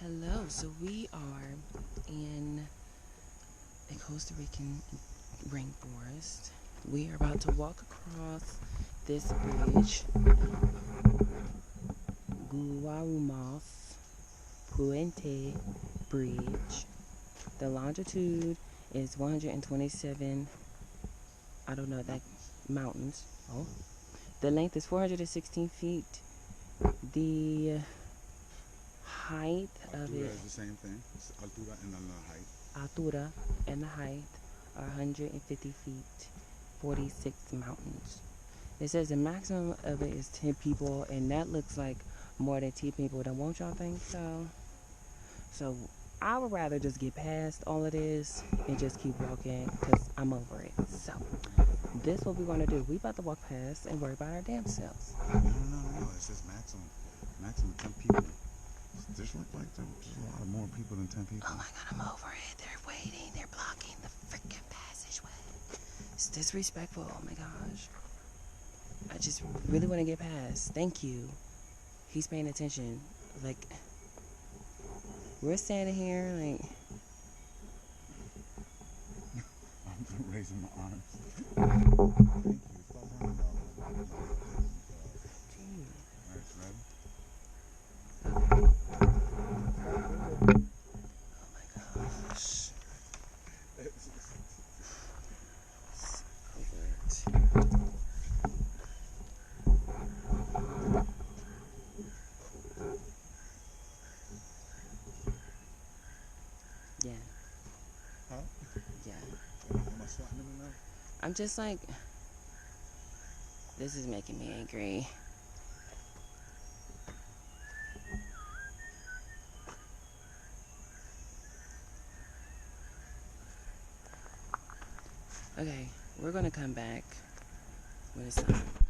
Hello, so we are in a Costa Rican rainforest. We are about to walk across this bridge, Guarumos Puente Bridge. The longitude is 127, I don't know, that mountains. Oh. The length is 416 feet. The height of Altura it is the same thing. It's altura and then the height. Altura and the height are 150 feet, 46 mountains. It says the maximum of it is 10 people, and that looks like more than 10 people. Don't want y'all think so? So I would rather just get past all of this and just keep walking because I'm over it. So this is what we're going to do. We about to walk past and worry about our damn selves. No. It says maximum 10 people. This look like there's a lot of more people than 10 people. Oh my God, I'm over it. They're waiting. They're blocking the freaking passageway. It's disrespectful. Oh my gosh. I just really want to get past. Thank you. He's paying attention. Like, we're standing here, like. I'm raising my arms. Thank you. Stop running, dog. Alright, ready? Oh my gosh. Yeah. Huh? Yeah. Am I swatting them enough? I'm just like, this is making me angry. Okay, we're gonna come back when it's time.